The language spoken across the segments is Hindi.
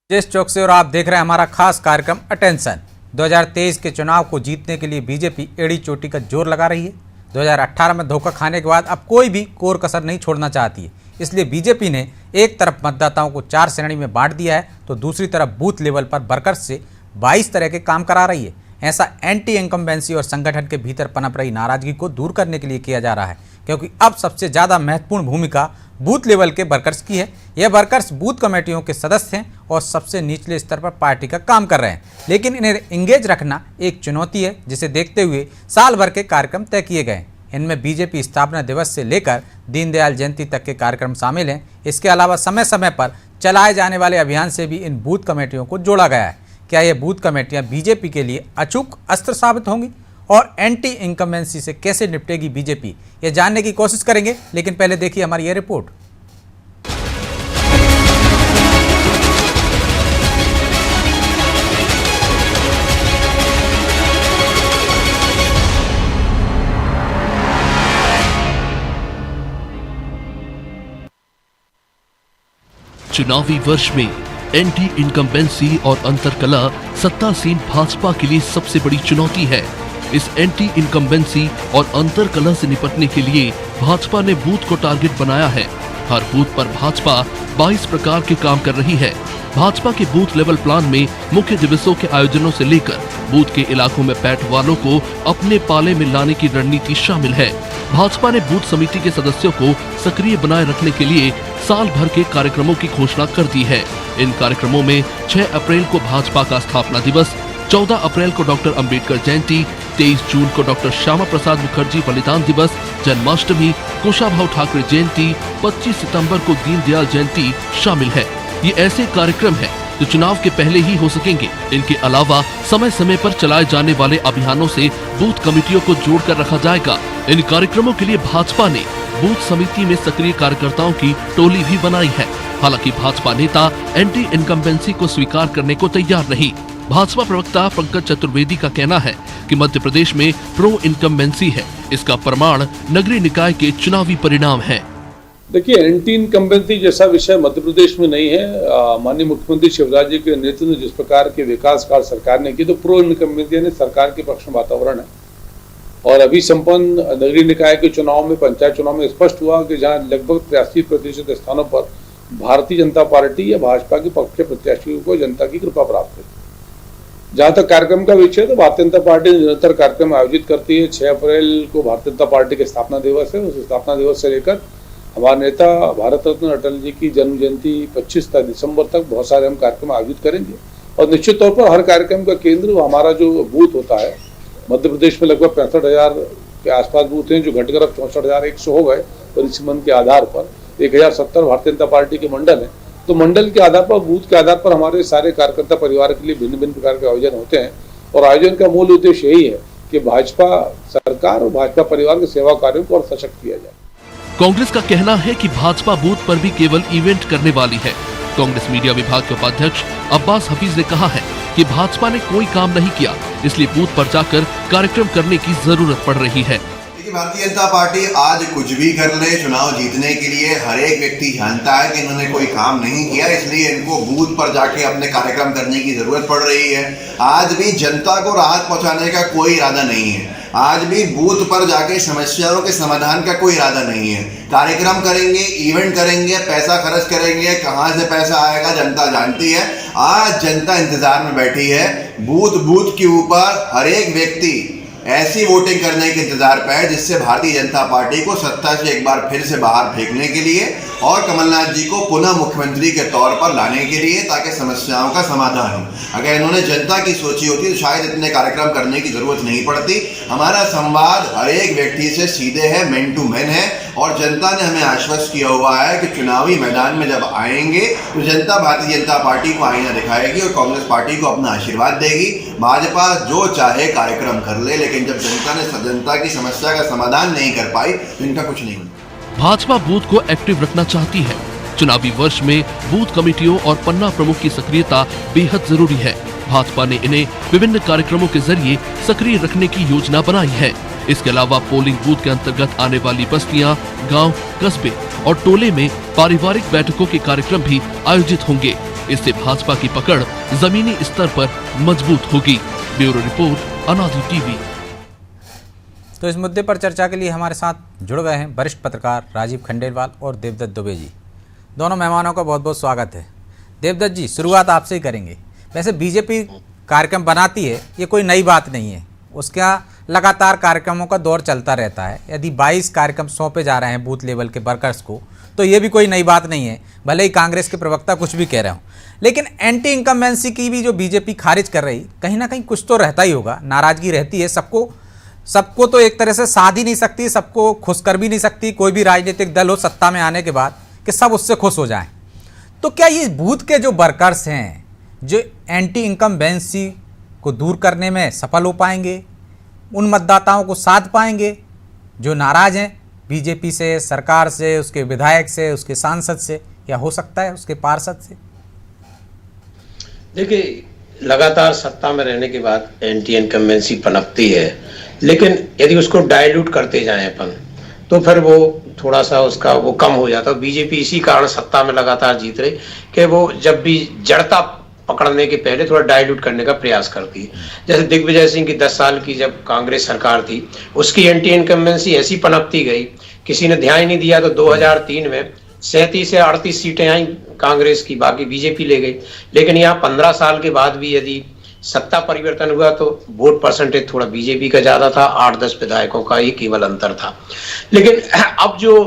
जिस चौक से और आप देख रहे हैं हमारा खास कार्यक्रम अटेंशन। 2023 के चुनाव को जीतने के लिए बीजेपी एड़ी चोटी का जोर लगा रही है। 2018 में धोखा खाने के बाद अब कोई भी कोर कसर नहीं छोड़ना चाहती है। इसलिए बीजेपी ने एक तरफ मतदाताओं को 4 श्रेणी में बांट दिया है तो दूसरी तरफ बूथ लेवल पर वर्कर्स से 22 तरह के काम करा रही है। ऐसा एंटी इनकम्बेंसी और संगठन के भीतर पनप रही नाराजगी को दूर करने के लिए किया जा रहा है, क्योंकि अब सबसे ज़्यादा महत्वपूर्ण भूमिका बूथ लेवल के वर्कर्स की है। यह वर्कर्स बूथ कमेटियों के सदस्य हैं और सबसे निचले स्तर पर पार्टी का काम कर रहे हैं, लेकिन इन्हें इंगेज रखना एक चुनौती है, जिसे देखते हुए साल भर के कार्यक्रम तय किए गए। इनमें बीजेपी स्थापना दिवस से लेकर दीनदयाल जयंती तक के कार्यक्रम शामिल हैं। इसके अलावा समय समय पर चलाए जाने वाले अभियान से भी इन बूथ कमेटियों को जोड़ा गया है। क्या ये बूथ कमेटियां बीजेपी के लिए अचूक अस्त्र साबित होंगी और एंटी इनकम्बेंसी से कैसे निपटेगी बीजेपी, ये जानने की कोशिश करेंगे। लेकिन पहले देखिए हमारी ये रिपोर्ट। चुनावी वर्ष में एंटी इनकम्बेंसी और अंतरकलह सत्तासीन भाजपा के लिए सबसे बड़ी चुनौती है। इस एंटी इनकम्बेंसी और अंतरकलह से निपटने के लिए भाजपा ने बूथ को टारगेट बनाया है। हर बूथ पर भाजपा 22 प्रकार के काम कर रही है। भाजपा के बूथ लेवल प्लान में मुख्य दिवसों के आयोजनों से लेकर बूथ के इलाकों में पैठ वालों को अपने पाले में लाने की रणनीति शामिल है। भाजपा ने बूथ समिति के सदस्यों को सक्रिय बनाए रखने के लिए साल भर के कार्यक्रमों की घोषणा कर दी है। इन कार्यक्रमों में 6 अप्रैल को भाजपा का स्थापना दिवस, 14 अप्रैल को डॉक्टर अंबेडकर जयंती, 23 जून को डॉक्टर श्यामा प्रसाद मुखर्जी बलिदान दिवस, जन्माष्टमी, कुशाभाऊ ठाकरे जयंती, 25 सितंबर को दीनदयाल जयंती शामिल है। ये ऐसे कार्यक्रम हैं जो चुनाव के पहले ही हो सकेंगे। इनके अलावा समय समय पर चलाए जाने वाले अभियानों से बूथ कमेटियों को जोड़कर रखा जाएगा। इन कार्यक्रमों के लिए भाजपा ने बूथ समिति में सक्रिय कार्यकर्ताओं की टोली भी बनाई है। हालांकि भाजपा नेता एंटी इनकम्बेंसी को स्वीकार करने को तैयार नहीं। भाजपा प्रवक्ता पंकज चतुर्वेदी का कहना है कि मध्य प्रदेश में प्रो इनकम्बेंसी है। इसका प्रमाण नगरीय निकाय के चुनावी परिणाम है। देखिए, एंटी इनकम्बेंसी जैसा विषय मध्य प्रदेश में नहीं है। माननीय मुख्यमंत्री शिवराज जी के नेतृत्व में जिस प्रकार के विकास कार्य सरकार ने की, तो प्रो इनकम्बेंसी यानी सरकार के पक्ष में वातावरण है। और अभी संपन्न नगरीय निकाय के चुनाव में, पंचायत चुनाव में स्पष्ट हुआ कि जहां लगभग 83% स्थानों पर भारतीय जनता पार्टी या भाजपा के पक्ष के प्रत्याशियों को जनता की कृपा प्राप्त है। जहां तक कार्यक्रम का विषय, तो भारतीय जनता पार्टी निरंतर कार्यक्रम आयोजित करती है। 6 अप्रैल को भारतीय जनता पार्टी के स्थापना दिवस है। उस स्थापना दिवस से लेकर हमारे नेता भारत रत्न अटल जी की जन्म जयंती 25 दिसंबर तक बहुत सारे हम कार्यक्रम आयोजित करेंगे। और निश्चित तौर पर हर कार्यक्रम का केंद्र हमारा जो बूथ होता है। मध्य प्रदेश में लगभग 65,000 के आसपास बूथ हैं, जो घटकर अब 64,100 हो गए। परिसीमन के आधार पर 1070 भारतीय जनता पार्टी के मंडल है। तो मंडल के आधार पर, बूथ के आधार पर हमारे सारे कार्यकर्ता परिवार के लिए भिन्न भिन्न प्रकार के आयोजन होते हैं। और आयोजन का मूल उद्देश्य यही है कि भाजपा सरकार और भाजपा परिवार के सेवा कार्यों को और सशक्त किया जाए। कांग्रेस का कहना है कि भाजपा बूथ पर भी केवल इवेंट करने वाली है। कांग्रेस मीडिया विभाग के उपाध्यक्ष अब्बास हफीज ने कहा है कि भाजपा ने कोई काम नहीं किया, इसलिए बूथ पर जाकर कार्यक्रम करने की जरूरत पड़ रही है। भारतीय जनता पार्टी आज कुछ भी कर ले, चुनाव जीतने के लिए हर एक व्यक्ति जानता है कि इन्होंने कोई काम नहीं किया, इसलिए इनको बूथ पर जाके अपने कार्यक्रम करने की जरूरत पड़ रही है। आज भी जनता को राहत पहुंचाने का कोई इरादा नहीं है। आज भी बूथ पर जाके समस्याओं के समाधान का कोई इरादा नहीं है। कार्यक्रम करेंगे, इवेंट करेंगे, पैसा खर्च करेंगे, कहां से पैसा आएगा जनता जानती है। आज जनता इंतजार में बैठी है। बूथ बूथ के ऊपर हर एक व्यक्ति ऐसी वोटिंग करने के इंतजार पे है जिससे भारतीय जनता पार्टी को सत्ता से एक बार फिर से बाहर फेंकने के लिए और कमलनाथ जी को पुनः मुख्यमंत्री के तौर पर लाने के लिए, ताकि समस्याओं का समाधान हो। अगर इन्होंने जनता की सोची होती तो शायद इतने कार्यक्रम करने की जरूरत नहीं पड़ती। हमारा संवाद हर एक व्यक्ति से सीधे है, मैन टू मैन है। और जनता ने हमें आश्वस्त किया हुआ है कि चुनावी मैदान में जब आएंगे तो जनता भारतीय जनता पार्टी को आईना दिखाएगी और कांग्रेस पार्टी को अपना आशीर्वाद देगी। भाजपा जो चाहे कार्यक्रम कर ले, लेकिन जब जनता की समस्या का समाधान नहीं कर पाई तो इनका कुछ नहीं होगा। भाजपा बूथ को एक्टिव रखना चाहती है। चुनावी वर्ष में बूथ कमेटियों और पन्ना प्रमुख की सक्रियता बेहद जरूरी है। भाजपा ने इन्हें विभिन्न कार्यक्रमों के जरिए सक्रिय रखने की योजना बनाई है। इसके अलावा पोलिंग बूथ के अंतर्गत आने वाली बस्तियां, गांव, कस्बे और टोले में पारिवारिक बैठकों के कार्यक्रम भी आयोजित होंगे। इससे भाजपा की पकड़ जमीनी स्तर पर मजबूत होगी। ब्यूरो रिपोर्ट, अनादि टीवी। तो इस मुद्दे पर चर्चा के लिए हमारे साथ जुड़ गए हैं वरिष्ठ पत्रकार राजीव खंडेलवाल और देवदत्त दुबे जी। दोनों मेहमानों का बहुत बहुत स्वागत है। देवदत्त जी, शुरुआत आपसे ही करेंगे। वैसे बीजेपी कार्यक्रम बनाती है, ये कोई नई बात नहीं है, उसका लगातार कार्यक्रमों का दौर चलता रहता है। यदि 22 कार्यक्रम सौंपे जा रहे हैं बूथ लेवल के वर्कर्स को, तो ये भी कोई नई बात नहीं है, भले ही कांग्रेस के प्रवक्ता कुछ भी कह रहे हो। लेकिन एंटी इनकम्बेंसी की भी जो बीजेपी खारिज कर रही, कहीं ना कहीं कुछ तो रहता ही होगा, नाराजगी रहती है। सबको तो एक तरह से साध ही नहीं सकती, सबको खुश कर भी नहीं सकती। कोई भी राजनीतिक दल हो सत्ता में आने के बाद कि सब उससे खुश हो जाएं। तो क्या ये बूथ के जो वर्कर्स हैं, जो एंटी इनकम्बेंसी को दूर करने में सफल हो पाएंगे, उन मतदाताओं को साध पाएंगे जो नाराज हैं बीजेपी से, सरकार से, उसके विधायक से, उसके सांसद से, या हो सकता है उसके पार्षद से? देखिए, लगातार सत्ता में रहने के बाद एंटी इनकम्बेंसी पनपती है, लेकिन यदि उसको डाइल्यूट करते जाएं अपन, तो फिर वो थोड़ा सा उसका वो कम हो जाता है। बीजेपी इसी कारण सत्ता में लगातार जीत रही कि वो जब भी जड़ता पकड़ने के पहले थोड़ा डाइल्यूट करने का प्रयास करती है। जैसे दिग्विजय सिंह की 10 साल की जब कांग्रेस सरकार थी, उसकी एंटी इनकम्बेंसी ऐसी पनपती गई, किसी ने ध्यान ही नहीं दिया, तो 2003 में 37 से 38 सीटें आई कांग्रेस की, बाकी बीजेपी ले गई। लेकिन यहाँ 15 साल के बाद भी यदि सत्ता परिवर्तन हुआ तो वोट परसेंटेज थोड़ा बीजेपी का ज्यादा था, 8-10 विधायकों का ही केवल अंतर था। लेकिन अब जो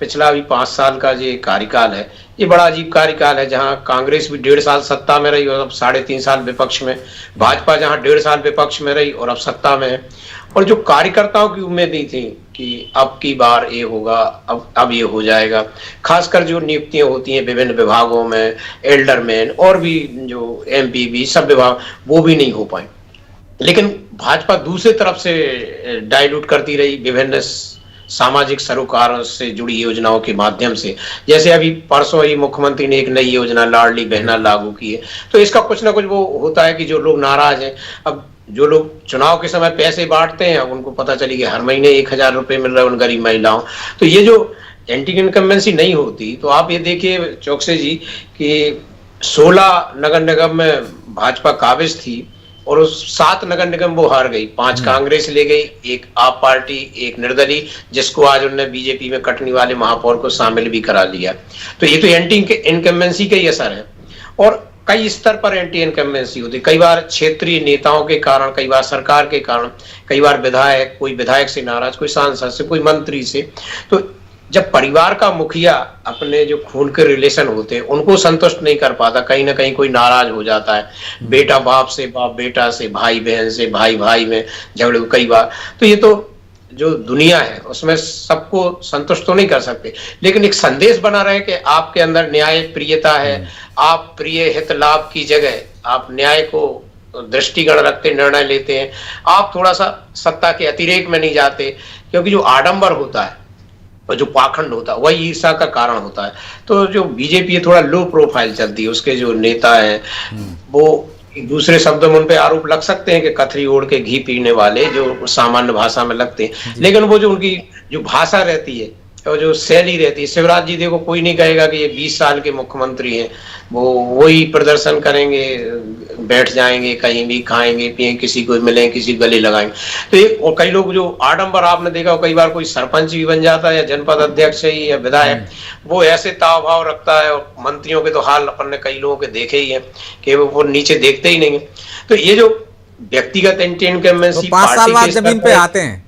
पिछला भी 5 साल का जो कार्यकाल है, ये बड़ा अजीब कार्यकाल है, जहां कांग्रेस भी 1.5 साल सत्ता में रही और अब 3.5 साल विपक्ष में, भाजपा जहां 1.5 साल विपक्ष में रही और अब सत्ता में है। और जो कार्यकर्ताओं की उम्मीदें थी कि अब की बार ये होगा, अब ये हो जाएगा, खासकर जो नियुक्तियां होती हैं विभिन्न विभागों में, एल्डरमैन और भी जो एमपी भी सब विभाग, वो भी नहीं हो पाए। लेकिन भाजपा दूसरी तरफ से डाइल्यूट करती रही विभिन्न सामाजिक सरोकारों से जुड़ी योजनाओं के माध्यम से। जैसे अभी परसों ही मुख्यमंत्री ने एक नई योजना लाडली बहना लागू की है, तो इसका कुछ ना कुछ वो होता है कि जो लोग नाराज हैं, अब जो लोग चुनाव के समय पैसे बांटते हैं, अब उनको पता चली कि हर महीने 1000 रुपए मिल रहे हैं उन गरीब महिलाओं, तो ये जो एंटी इनकम्बेंसी नहीं होती, तो आप ये देखिए चौकसे जी कि 16 नगर निगम में भाजपा काबिज थी और उस 7 नगर निगम वो हार गई, 5 कांग्रेस ले गई, 1 आप पार्टी, 1 निर्दलीय, जिसको आज उन्होंने बीजेपी में कटनी वाले महापौर को शामिल भी करा लिया। तो ये तो एंटी इनकम्बेंसी का ही असर है। और कई स्तर पर एंटी इनकम्बेंसी होती, कई बार क्षेत्रीय नेताओं के कारण, कई बार सरकार के कारण, कई बार विधायक, कोई विधायक से नाराज, कोई सांसद से, कोई मंत्री से। तो जब परिवार का मुखिया अपने जो खून के रिलेशन होते हैं उनको संतुष्ट नहीं कर पाता, कहीं ना कहीं कोई नाराज हो जाता है, बेटा बाप से, बाप बेटा से, भाई बहन से, भाई भाई में झगड़े कई बार। तो ये तो जो दुनिया है उसमें सबको संतुष्ट तो नहीं कर सकते, लेकिन एक संदेश बना रहे कि आपके अंदर न्याय प्रियता है, आप प्रिय हित लाभ की जगह आप न्याय को दृष्टिगत रखते निर्णय लेते हैं, आप थोड़ा सा सत्ता के अतिरेक में नहीं जाते, क्योंकि जो आडंबर होता है और जो पाखंड होता है वही ईर्ष्या का कारण होता है। तो जो बीजेपी थोड़ा लो प्रोफाइल चलती है, उसके जो नेता हैं वो दूसरे शब्दों में उन पे आरोप लग सकते हैं कि कथरी ओढ़ के घी पीने वाले, जो सामान्य भाषा में लगते हैं, लेकिन वो जो उनकी जो भाषा रहती है और जो शैली रहती है, शिवराज जी देखो, कोई नहीं कहेगा कि ये 20 साल के मुख्यमंत्री हैं, वो वही प्रदर्शन करेंगे, बैठ जाएंगे कहीं भी, खाएंगे पिएंगे, किसी को मिलेंगे, किसी गले लगाएंगे। तो ये और कई लोग जो आडंबर आपने देखा, कई बार कोई सरपंच भी बन जाता है या जनपद अध्यक्ष ही या विधायक, वो ऐसे ताव भाव रखता है। और मंत्रियों के तो हाल अपन ने कई लोगों के देखे ही है कि वो नीचे देखते ही नहीं है। तो ये जो व्यक्तिगत इनकम्बेंसी, 5 साल बाद जमीन पे आते हैं,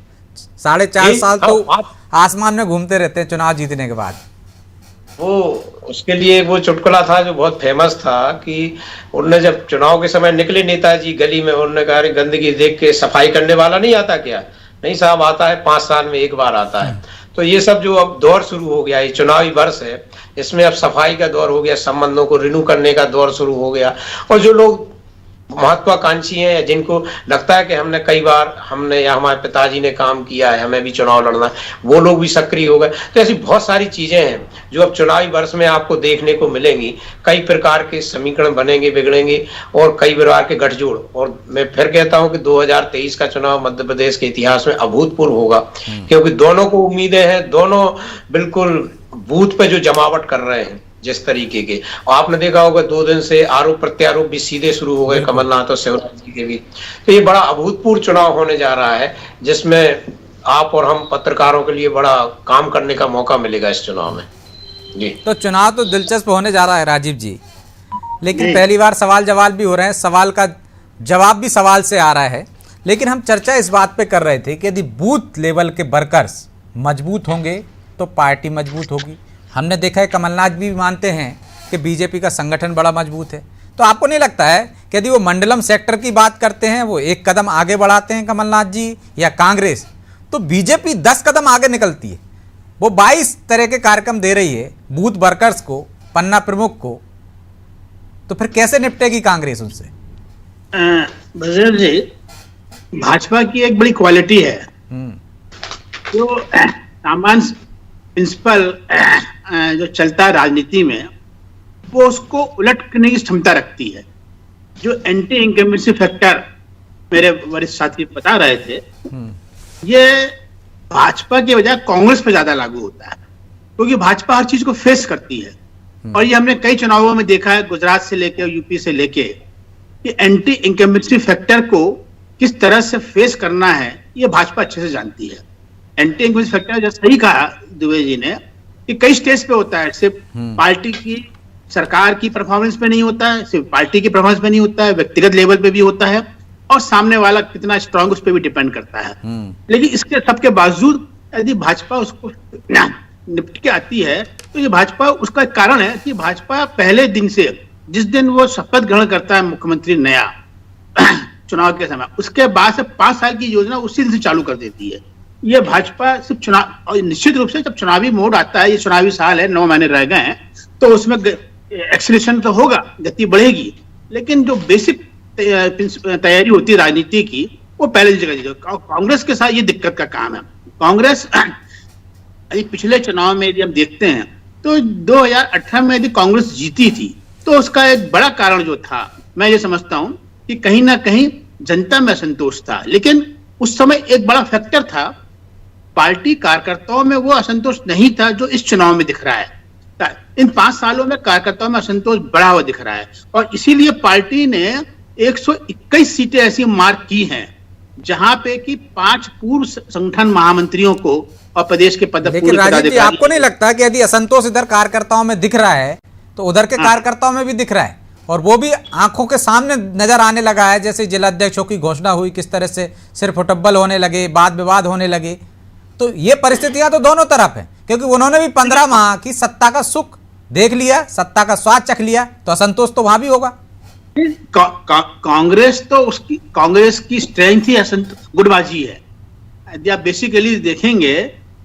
4.5 साल तो आसमान में घूमते रहते हैं चुनाव जीतने के बाद। वो उसके लिए वो चुटकुला था जो बहुत फेमस था कि उन्होंने जब चुनाव के समय निकले नेताजी गली में, उन्होंने कहा गंदगी देख के सफाई करने वाला नहीं आता क्या? नहीं साहब, आता है, 5 साल में एक बार आता है। तो ये सब जो अब दौर शुरू हो गया, ये चुनावी वर्ष है, इसमें अब सफाई का दौर हो गया, संबंधों को रिन्यू करने का दौर शुरू हो गया। और जो लोग महत्वाकांक्षी हैं, जिनको लगता है कि हमने कई बार हमने या हमारे पिताजी ने काम किया है, हमें भी चुनाव लड़ना है, वो लोग भी सक्रिय हो गए। तो ऐसी बहुत सारी चीजें हैं जो अब चुनावी वर्ष में आपको देखने को मिलेंगी। कई प्रकार के समीकरण बनेंगे, बिगड़ेंगे और कई प्रकार के गठजोड़। और मैं फिर कहता हूं कि 2023 का चुनाव मध्य प्रदेश के इतिहास में अभूतपूर्व होगा, क्योंकि दोनों को उम्मीदें हैं, दोनों बिल्कुल बूथ पे जो जमावट कर रहे हैं जिस तरीके के। और आपने देखा होगा 2 दिन से आरोप प्रत्यारोप भी सीधे शुरू हो गए कमलनाथ और शिवराज जी के भी। तो ये बड़ा अभूतपूर्व चुनाव होने जा रहा है, जिसमें आप और हम पत्रकारों के लिए बड़ा काम करने का मौका मिलेगा इस चुनाव में जी। तो चुनाव तो दिलचस्प होने जा रहा है राजीव जी, लेकिन पहली बार सवाल जवाब भी हो रहे हैं, सवाल का जवाब भी सवाल से आ रहा है। लेकिन हम चर्चा इस बात पे कर रहे थे कि यदि बूथ लेवल के वर्कर्स मजबूत होंगे तो पार्टी मजबूत होगी। हमने देखा है कमलनाथ भी मानते हैं कि बीजेपी का संगठन बड़ा मजबूत है। तो आपको नहीं लगता है कि यदि वो मंडलम सेक्टर की बात करते हैं, वो एक कदम आगे बढ़ाते हैं कमलनाथ जी या कांग्रेस, तो बीजेपी 10 कदम आगे निकलती है। वो 22 तरह के कार्यक्रम दे रही है बूथ वर्कर्स को, पन्ना प्रमुख को, तो फिर कैसे निपटेगी कांग्रेस उनसे? बजरंग जी, भाजपा की एक बड़ी क्वालिटी है जो सामान्य प्रिंसिपल जो चलता है राजनीति में, वो उसको उलटने की क्षमता रखती है। जो एंटी इंकम्बेंसी फैक्टर मेरे वरिष्ठ साथी बता रहे थे, ये भाजपा के बजाय कांग्रेस पे ज्यादा लागू होता है, क्योंकि भाजपा हर चीज को फेस करती है। और ये हमने कई चुनावों में देखा है, गुजरात से लेके यूपी से लेके, कि एंटी इंकम्बेंसी फैक्टर को किस तरह से फेस करना है ये भाजपा अच्छे से जानती है। एंटी इंकम्बेंसी फैक्टर जैसे सही कहा दुबे जी ने कि कई स्टेज पे होता है, सिर्फ पार्टी की सरकार की परफॉर्मेंस पे नहीं होता है, सिर्फ पार्टी की परफॉर्मेंस पे नहीं होता है, व्यक्तिगत लेवल पे भी होता है, और सामने वाला कितना स्ट्रांग उस पर भी डिपेंड करता है। लेकिन इसके सबके बावजूद यदि भाजपा उसको निपट के आती है, तो ये भाजपा, उसका एक कारण है कि भाजपा पहले दिन से, जिस दिन वो शपथ ग्रहण करता है मुख्यमंत्री नया चुनाव के समय, उसके बाद से 5 साल की योजना उसी दिन से चालू कर देती है। ये भाजपा सिर्फ चुनाव, और निश्चित रूप से जब चुनावी मोड आता है, ये चुनावी साल है, 9 महीने रह गए हैं, तो उसमें एक्सीलरेशन तो होगा, गति बढ़ेगी, लेकिन जो बेसिक तैयारी होती है राजनीति की, वो पहले जगह। कांग्रेस के साथ ये दिक्कत का काम है। कांग्रेस पिछले चुनाव में यदि हम देखते हैं तो 2018 में यदि कांग्रेस जीती थी, तो उसका एक बड़ा कारण जो था, मैं ये समझता हूं कि कहीं ना कहीं जनता में असंतोष था। लेकिन उस समय एक बड़ा फैक्टर था, पार्टी कार्यकर्ताओं में वो असंतोष नहीं था जो इस चुनाव में दिख रहा है। इन 5 सालों में कार्यकर्ताओं में असंतोष बढ़ा हुआ दिख रहा है, और इसीलिए पार्टी ने 121 सीटें ऐसी मार्क की हैं जहां पे कि 5 पूर्व संगठन महामंत्रियों को और प्रदेश के लेकिन राजीव जी, आपको नहीं लगता कि यदि असंतोष इधर कार्यकर्ताओं में दिख रहा है तो उधर के कार्यकर्ताओं में भी दिख रहा है, और वो भी आंखों के सामने नजर आने लगा है? जैसे जिलाध्यक्षों की घोषणा हुई, किस तरह से सिर फुटबल होने लगे, वाद विवाद होने लगे। तो ये परिस्थितियां तो दोनों तरफ है, क्योंकि उन्होंने भी 15 माह की सत्ता का सुख देख लिया, सत्ता का स्वाद चख लिया, तो असंतोष तो वहां भी होगा। कांग्रेस तो उसकी, कांग्रेस की स्ट्रेंथ ही गुटबाजी है। यदि आप बेसिकली देखेंगे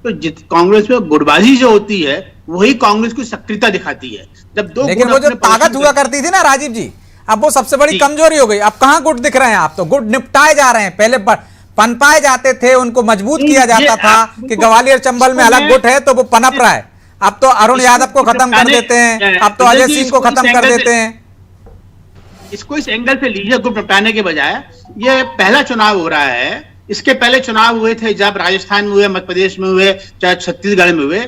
तो कांग्रेस में गुटबाजी जो होती है वही कांग्रेस की सक्रियता दिखाती है। जब दो, लेकिन वो जो ताकत हुआ करती थी ना राजीव जी, अब वो सबसे बड़ी कमजोरी हो गई। अब कहां गुट दिख रहे हैं? आप तो गुट निपटाए जा रहे हैं। पहले पनपाए जाते थे, उनको मजबूत किया जाता था कि ग्वालियर चंबल में अलग गुट है तो वो पनप रहा है। अब तो अरुण यादव को खत्म कर देते हैं, अब तो अजय सिंह को खत्म कर देते हैं। इसको इस एंगल से लीजिए, गुट निपटाने के बजाय ये पहला चुनाव हो रहा है। इसके पहले चुनाव हुए थे, जब राजस्थान में हुए, मध्य प्रदेश में हुए, चाहे छत्तीसगढ़ में हुए,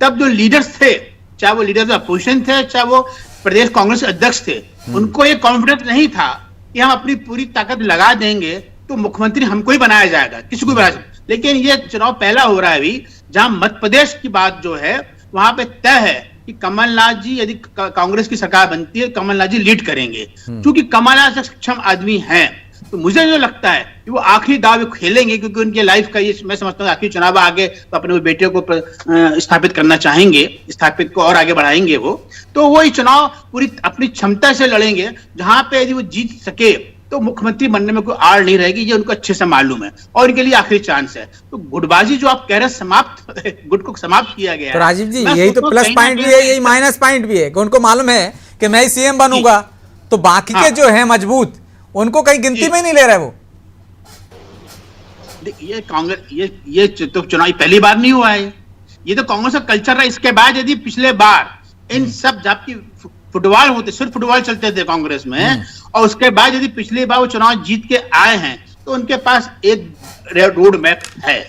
तब जो लीडर्स थे, चाहे वो लीडर्स अपोजिशन थे, चाहे वो प्रदेश कांग्रेस अध्यक्ष थे, उनको ये कॉन्फिडेंस नहीं था कि हम अपनी पूरी ताकत लगा देंगे तो मुख्यमंत्री हमको ही बनाया जाएगा, किसी को भी बनाया जाएगा। लेकिन ये चुनाव पहला हो रहा है अभी, जहां मध्य प्रदेश की बात जो है वहां पे तय है कि कमलनाथ जी, यदि कांग्रेस की सरकार बनती है, कमलनाथ जी लीड करेंगे, क्योंकि कमलनाथ सक्षम आदमी हैं। तो मुझे जो लगता है कि वो आखिरी दाव खेलेंगे, क्योंकि उनके लाइफ का ये, मैं समझता हूँ आखिरी चुनाव आगे तो अपने बेटे को स्थापित करना चाहेंगे, स्थापित को और आगे बढ़ाएंगे वो। तो वो ये चुनाव पूरी अपनी क्षमता से लड़ेंगे, जहां पे यदि वो जीत सके तो मुख्यमंत्री बनने में कोई आड़ नहीं रहेगी, ये उनको अच्छे से मालूम है, और इनके लिए आखिरी चांस है। तो गुटबाजी जो आप कह रहे हैं समाप्त, गुट को समाप्त किया गया तो राजीव जी, यही तो प्लस पॉइंट भी है, यही माइनस पॉइंट भी है कि उनको मालूम है कि मैं ही सीएम बनूंगा, तो बाकी के जो है मजबूत, उनको कहीं गिनती में ही नहीं ले रहे वो। ये कांग्रेस ये तो चुनाव पहली बार नहीं हुआ है, ये तो कांग्रेस का कल्चर रहा। इसके बाद यदि पिछले बार इन सब जबकि फुटबॉल होते, सिर्फ फुटबॉल चलते थे कांग्रेस में, और उसके बाद यदि पिछली बार वो चुनाव जीत के आए हैं तो उनके पास एक रोड मैप है,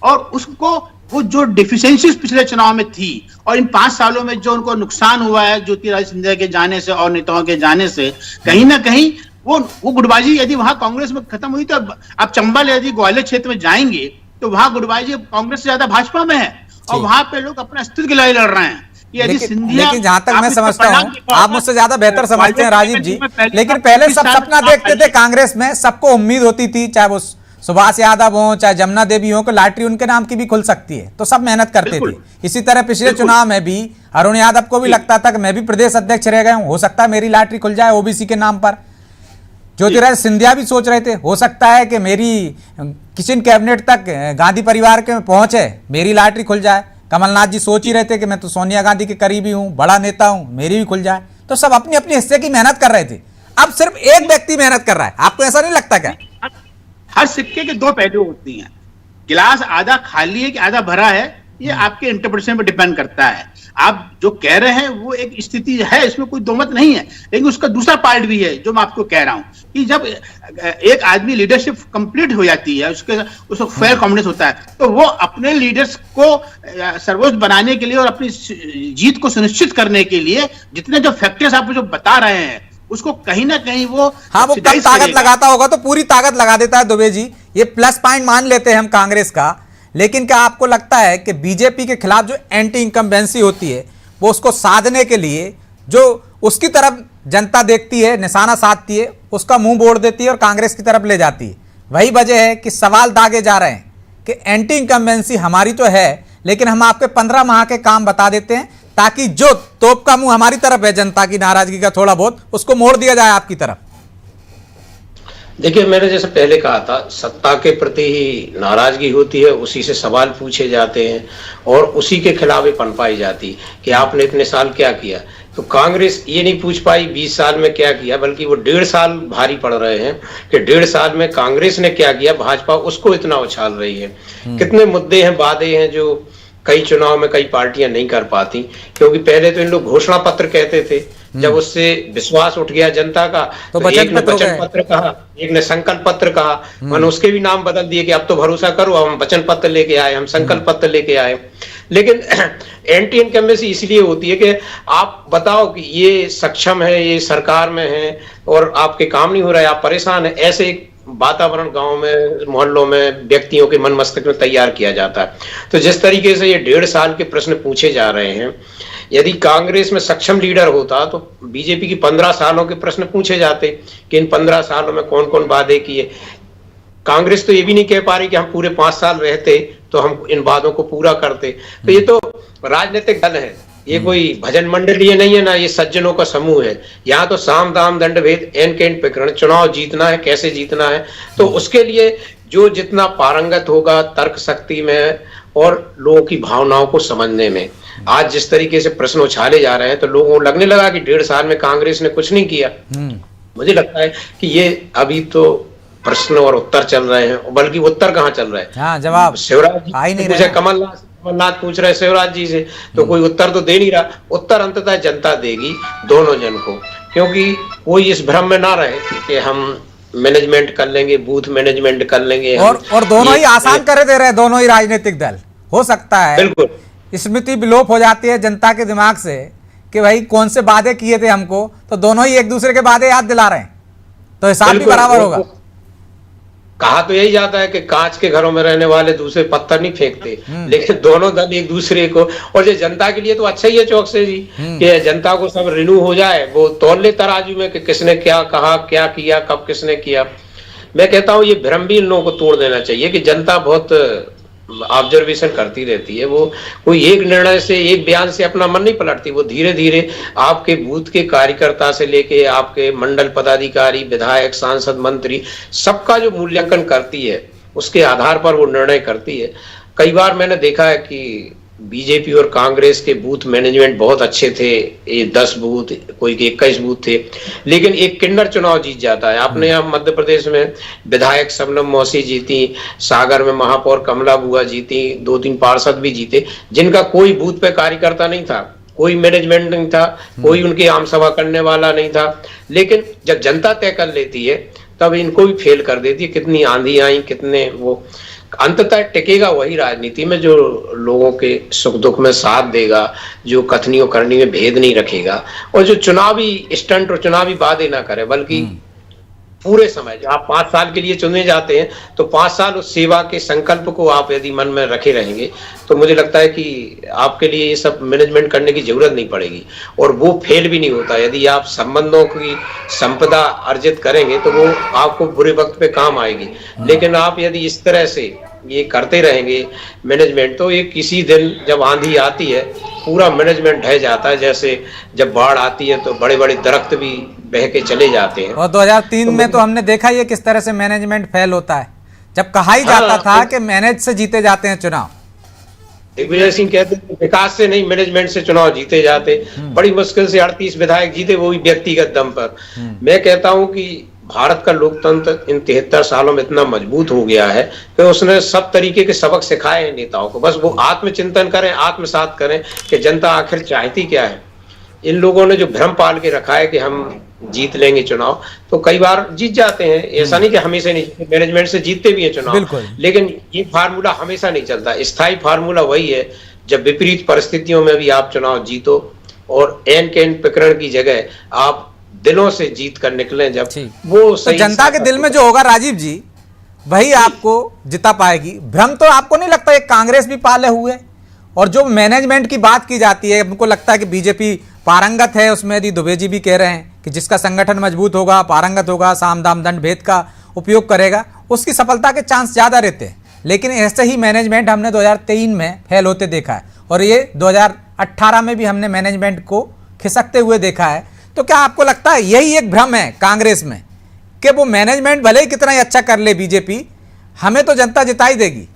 और उसको वो जो डिफिशियंसीज पिछले चुनाव में थी और इन 5 सालों में जो उनको नुकसान हुआ है ज्योतिरादित्य सिंधिया के जाने से और नेताओं के जाने से, कहीं ना कहीं वो गुटबाजी यदि वहां कांग्रेस में खत्म हुई, तो अब चंबल यदि ग्वालियर क्षेत्र में जाएंगे तो वहां गुटबाजी कांग्रेस से ज्यादा भाजपा में है, और वहां पे लोग अपना अस्तित्व की लड़ाई लड़ रहे हैं। लेकिन जहां तक मैं समझता हूं, आप मुझसे ज्यादा बेहतर समझते हैं राजीव जी, लेकिन पहले सब सपना देखते थे कांग्रेस में, सबको उम्मीद होती थी, चाहे वो सुभाष यादव हो चाहे जमुना देवी हो, कि लॉटरी उनके नाम की भी खुल सकती है, तो सब मेहनत करते थे। इसी तरह पिछले चुनाव में भी अरुण यादव को भी लगता था कि मैं भी प्रदेश अध्यक्ष रह गया हूं, हो सकता है मेरी लॉटरी खुल जाए ओबीसी के नाम पर। ज्योतिरादित्य सिंधिया भी सोच रहे थे, हो सकता है कि मेरी किचन कैबिनेट तक गांधी परिवार के पहुंच है, मेरी लॉटरी खुल जाए। कमलनाथ जी सोच ही रहे थे कि मैं तो सोनिया गांधी के करीबी हूं, बड़ा नेता हूं, मेरी भी खुल जाए। तो सब अपनी अपनी हिस्से की मेहनत कर रहे थे। अब सिर्फ एक व्यक्ति मेहनत कर रहा है, आपको ऐसा नहीं लगता क्या? हर सिक्के के दो पहलू होती हैं, गिलास आधा खाली है कि आधा भरा है, ये आपके इंटरप्रिटेशन पर डिपेंड करता है। आप जो कह रहे हैं वो एक स्थिति है, इसमें कोई दो मत नहीं है, लेकिन उसका दूसरा पार्ट भी है जो मैं आपको कह रहा हूं कि जब एक आदमी लीडरशिप कंप्लीट हो जाती है, उसको फेयर कॉन्फिडेंस होता है, तो वो अपने लीडर्स को सर्वोच्च बनाने के लिए और अपनी जीत को सुनिश्चित करने के लिए जितने जो फैक्टर्स आप जो बता रहे हैं उसको कहीं ना कहीं वो वो कम ताकत लगाता होगा तो पूरी ताकत लगा देता है दुबे जी। ये प्लस पॉइंट मान लेते हैं हम कांग्रेस का, लेकिन क्या आपको लगता है कि बीजेपी के खिलाफ जो एंटी इनकम्बेंसी होती है वो उसको साधने के लिए जो उसकी तरफ जनता देखती है, निशाना साधती है, उसका मुंह मोड़ देती है और कांग्रेस की तरफ ले जाती है? वही वजह है कि सवाल दागे जा रहे हैं कि एंटी इनकम्बेंसी हमारी तो है, लेकिन हम आपके 15 माह के काम बता देते हैं ताकि जो तोप का मुंह हमारी तरफ है, जनता की नाराजगी का थोड़ा बहुत, उसको मोड़ दिया जाए आपकी तरफ। देखिए, मैंने जैसे पहले कहा था, सत्ता के प्रति ही नाराजगी होती है, उसी से सवाल पूछे जाते हैं और उसी के खिलाफ ही पनपाई जाती कि आपने इतने साल क्या किया। तो कांग्रेस ये नहीं पूछ पाई 20 साल में क्या किया, बल्कि वो 1.5 साल भारी पड़ रहे हैं कि 1.5 साल में कांग्रेस ने क्या किया, भाजपा उसको इतना उछाल रही है। कितने मुद्दे हैं, वादे हैं जो कई चुनाव में कई पार्टियां नहीं कर पाती, क्योंकि पहले तो इन लोग घोषणा पत्र कहते थे, जब उससे विश्वास उठ गया जनता का तो एक ने वचन पत्र कहा, एक ने संकल्प पत्र कहा, मैंने उसके भी नाम बदल दिए कि अब तो भरोसा करो, हम वचन पत्र लेके आए, हम संकल्प पत्र लेके आए। लेकिन एंटी इनकम्बेंसी इसलिए होती है कि आप बताओ कि ये सक्षम है, ये सरकार में है और आपके काम नहीं हो रहा है, आप परेशान है, ऐसे वातावरण गांव में, मोहल्लों में, व्यक्तियों के मन मस्तिष्क में तैयार किया जाता है। तो जिस तरीके से ये 1.5 साल के प्रश्न पूछे जा रहे हैं, यदि कांग्रेस में सक्षम लीडर होता तो बीजेपी की 15 सालों के प्रश्न पूछे जाते कि इन 15 सालों में कौन कौन वादे किए। कांग्रेस तो ये भी नहीं कह पा रही कि हम पूरे 5 साल रहते तो हम इन वादों को पूरा करते। तो ये तो राजनीतिक दल है, ये कोई भजन मंडली नहीं है ना, ये सज्जनों का समूह है। यहाँ तो साम दाम दंड भेद एन केन प्रकरण, चुनाव जीतना है, कैसे जीतना है, तो उसके लिए जो जितना पारंगत होगा तर्क शक्ति में और लोगों की भावनाओं को समझने में। आज जिस तरीके से प्रश्न उछाले जा रहे हैं तो लोगों को लगने लगा कि 1.5 साल में कांग्रेस ने कुछ नहीं किया। मुझे लगता है कि ये अभी तो प्रश्न और उत्तर चल रहे हैं, बल्कि उत्तर कहाँ चल रहे हैं, हाँ, जवाब शिवराज जी पूछे, कमलनाथ पूछ रहे शिवराज जी से, तो कोई उत्तर तो दे नहीं रहा। उत्तर अंततः जनता देगी दोनों जन को, क्योंकि कोई इस भ्रम में ना रहे कि हम मैनेजमेंट कर लेंगे, बूथ मैनेजमेंट कर लेंगे, और दोनों ही आसान कर दे रहे हैं, दोनों ही राजनीतिक दल। हो सकता है बिल्कुल स्मृति विलोप हो जाती है जनता के दिमाग से कि भाई कौन से वादे किए थे हमको, तो दोनों ही एक दूसरे के वादे याद दिला रहे हैं, तो हिसाब भी बराबर होगा। कहा तो यही जाता है कि कांच के घरों में रहने वाले दूसरे पत्थर नहीं फेंकते, लेकिन दोनों दल एक दूसरे को, और ये जनता के लिए तो अच्छा ही है चौकसे जी कि जनता को सब रिन्यू हो जाए, वो तौल ले तराजू में कि किसने क्या कहा, क्या किया, कब किसने किया। मैं कहता हूँ ये भ्रम भी इन लोगों को तोड़ देना चाहिए कि जनता बहुत ऑब्जर्वेशन करती रहती है, वो कोई एक निर्णय से, एक बयान से अपना मन नहीं पलटती, वो धीरे धीरे आपके बूथ के कार्यकर्ता से लेके आपके मंडल पदाधिकारी, विधायक, सांसद, मंत्री, सबका जो मूल्यांकन करती है उसके आधार पर वो निर्णय करती है। कई बार मैंने देखा है कि बीजेपी और कांग्रेस के बूथ मैनेजमेंट बहुत अच्छे थे, ये 10 बूथ, कोई के 21 बूथ थे, लेकिन एक किन्नर चुनाव जीत जाता है। आपने यहाँ मध्य प्रदेश में विधायक शबनम मौसी जीती, सागर में महापौर कमला बुआ जीती, 2-3 पार्षद भी जीते, जिनका कोई बूथ पे कार्यकर्ता नहीं था, कोई मैनेजमेंट नहीं था, कोई उनकी आम सभा करने वाला नहीं था। लेकिन जब जनता तय कर लेती है तब इनको भी फेल कर देती है। कितनी आंधी आई, कितने वो, अंततः टिकेगा वही राजनीति में जो लोगों के सुख दुख में साथ देगा, जो कथनियों करनी में भेद नहीं रखेगा, और जो चुनावी स्टंट और चुनावी वादे ना करे, बल्कि पूरे समय आप 5 साल के लिए चुने जाते हैं तो 5 साल उस सेवा के संकल्प को आप यदि मन में रखे रहेंगे तो मुझे लगता है कि आपके लिए ये सब मैनेजमेंट करने की जरूरत नहीं पड़ेगी, और वो फेल भी नहीं होता। यदि आप संबंधों की संपदा अर्जित करेंगे तो वो आपको बुरे वक्त पे काम आएगी। लेकिन आप यदि इस तरह से ये करते रहेंगे मैनेजमेंट, तो ये किसी दिन जब आंधी आती है पूरा मैनेजमेंट ढह जाता है। जैसे जब बाढ़ आती है तो बड़े बड़े दरख्त भी बह के चले जाते हैं। और 2003 में तो हमने देखा ये किस तरह से मैनेजमेंट फेल होता है, जब कहा ही जाता था कि मैनेज से जीते जाते हैं चुनाव। दिग्विजय सिंह कहते थे विकास से नहीं मैनेजमेंट से चुनाव जीते जाते। बड़ी मुश्किल से 38 विधायक जीते, वो भी व्यक्तिगत दम पर। मैं कहता हूं कि भारत का लोकतंत्र इन 73 सालों में इतना मजबूत हो गया है कि उसने सब तरीके के सबक सिखाए हैं नेताओं को। बस वो आत्मचिंतन करें, आत्मसात करें कि जनता आखिर चाहती क्या है। इन लोगों ने जो भ्रम पाल के रखा है कि हम जीत लेंगे चुनाव, तो कई बार जीत जाते हैं, ऐसा नहीं कि हमेशा नहीं, मैनेजमेंट से जीतते भी हैं चुनाव, लेकिन ये फार्मूला हमेशा नहीं चलता। स्थायी फार्मूला वही है जब विपरीत परिस्थितियों में भी आप चुनाव जीतो, और एन कैन प्रकरण की जगह आप दिलों से जीत कर निकले। जब वो सही, तो जनता के दिल में जो होगा राजीव जी, वही आपको जिता पाएगी। भ्रम तो आपको नहीं लगता एक कांग्रेस भी पाले हुए, और जो मैनेजमेंट की बात की जाती है, हमको लगता है कि बीजेपी पारंगत है उसमें। यदि दुबे जी भी कह रहे हैं कि जिसका संगठन मजबूत होगा, पारंगत होगा, साम दाम दंड भेद का उपयोग करेगा, उसकी सफलता के चांस ज्यादा रहते हैं। लेकिन ऐसे ही मैनेजमेंट हमने 2003 में फेल होते देखा है, और ये 2018 में भी हमने मैनेजमेंट को खिसकते हुए देखा है। तो क्या आपको लगता है यही एक भ्रम है कांग्रेस में कि वो मैनेजमेंट भले ही कितना ही अच्छा कर ले बीजेपी, हमें तो जनता जिता ही देगी?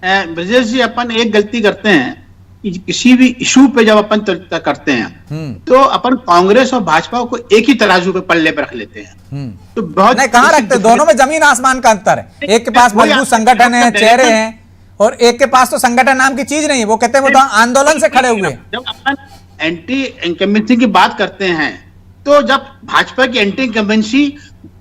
ब्रजेश जी, अपन एक गलती करते हैं कि किसी भी इशू पे जब अपन चर्चा करते हैं तो अपन कांग्रेस और भाजपा को एक ही तराजू पे पल्ले पे रख लेते हैं। तो बहुत नहीं, कहां रखते? दोनों में जमीन आसमान का अंतर है। एक के पास मजबूत संगठन है, चेहरे हैं, और एक के पास तो संगठन नाम की चीज नहीं है। वो कहते हैं वो तो आंदोलन से खड़े हुए। जब अपन एंटी इनकम्बेंसी की बात करते हैं तो जब भाजपा की एंटी इनकम्बेंसी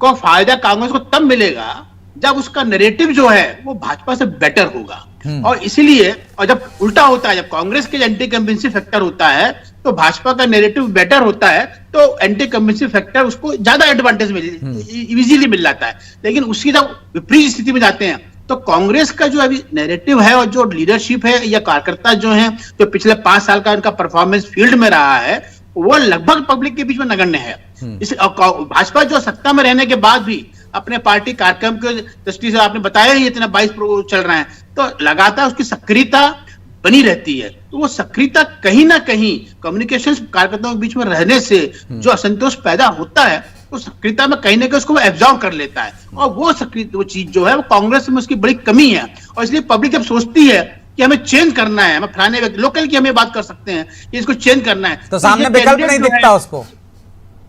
को फायदा कांग्रेस को तब मिलेगा जब उसका नैरेटिव जो है वो भाजपा से बेटर होगा। और इसीलिए, और जब उल्टा होता है, जब कांग्रेस के एंटी इनकम्बेंसी फैक्टर होता है तो भाजपा का नैरेटिव बेटर होता है, तो एंटी इनकम्बेंसी फैक्टर उसको ज्यादा एडवांटेज इजीली मिल जाता है। लेकिन उसकी जब विपरीत स्थिति में जाते हैं तो कांग्रेस का जो अभी नैरेटिव है और जो लीडरशिप है या कार्यकर्ता जो है, जो पिछले 5 साल का उनका परफॉर्मेंस फील्ड में रहा है, वो लगभग पब्लिक के बीच में नगण्य है। इस भाजपा जो सत्ता में रहने के बाद भी अपने पार्टी कार्यक्रम के दृष्टि से आपने बताया ही इतना 22 चल रहा है, तो लगातार उसकी सक्रियता बनी रहती है। तो वो सक्रियता कहीं ना कहीं कम्युनिकेशन कार्यकर्ताओं के बीच में रहने से जो असंतोष पैदा होता है, तो सक्रियता में कहीं ना कहीं उसको एब्जॉर्ब कर लेता है। और वो सक्रिय वो चीज जो है वो कांग्रेस में उसकी बड़ी कमी है। और इसलिए पब्लिक जब सोचती है कि हमें चेंज करना है, हम फलाने लोकल की हमें बात कर सकते हैं कि इसको चेंज करना है, तो सामने विकल्प नहीं दिखता उसको।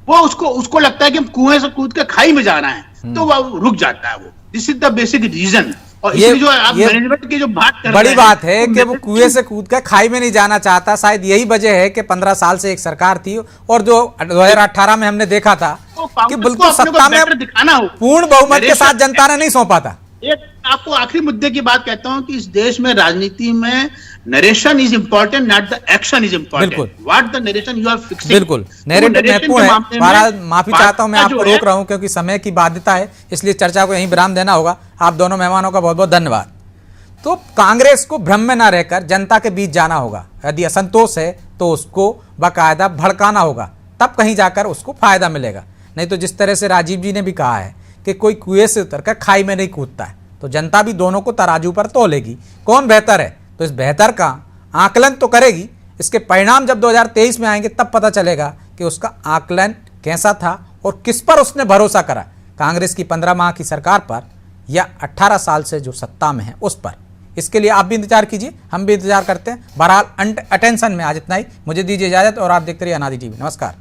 वो उसको लगता है कि हम कुएं से कूद के खाई में जाना है, तो वो रुक जाता है। वो this is the basic reason. और इसलिए जो आप मैनेजमेंट की जो बात कर रहे हैं, बड़ी बात है कि वो कुएं से कूद कर खाई में नहीं जाना चाहता। शायद यही वजह है कि 15 साल से एक सरकार थी, और जो 2018 में हमने देखा था कि बिल्कुल सत्ता में दिखाना हो, पूर्ण बहुमत के साथ जनता ने नहीं सौंपा था। एक आपको आखिरी मुद्दे की बात कहता हूं कि इस देश में राजनीति में narration is important, not the action is important. What the narration you are fixing. बिल्कुल, नैरेटिव महत्वपूर्ण है। महाराज माफी चाहता हूं, मैं आपको रोक रहा हूं क्योंकि समय की बाध्यता है, इसलिए चर्चा को यहीं विराम देना होगा। आप दोनों मेहमानों का बहुत बहुत धन्यवाद। तो कांग्रेस को भ्रम में ना रहकर जनता के बीच जाना होगा। यदि असंतोष है तो उसको बाकायदा भड़काना होगा, तब कहीं जाकर उसको फायदा मिलेगा। नहीं तो जिस तरह से राजीव जी ने भी कहा है कि कोई कुएं से उतरकर खाई में नहीं कूदता है, तो जनता भी दोनों को तराजू पर तोलेगी, कौन बेहतर है। तो इस बेहतर का आकलन तो करेगी। इसके परिणाम जब 2023 में आएंगे तब पता चलेगा कि उसका आकलन कैसा था और किस पर उसने भरोसा करा, कांग्रेस की 15 माह की सरकार पर या 18 साल से जो सत्ता में है उस पर। इसके लिए आप भी इंतजार कीजिए, हम भी इंतजार करते हैं। बहरहाल अटेंशन में आज इतना ही। मुझे दीजिए इजाजत और आप देखते रहिए अनादि टीवी। नमस्कार।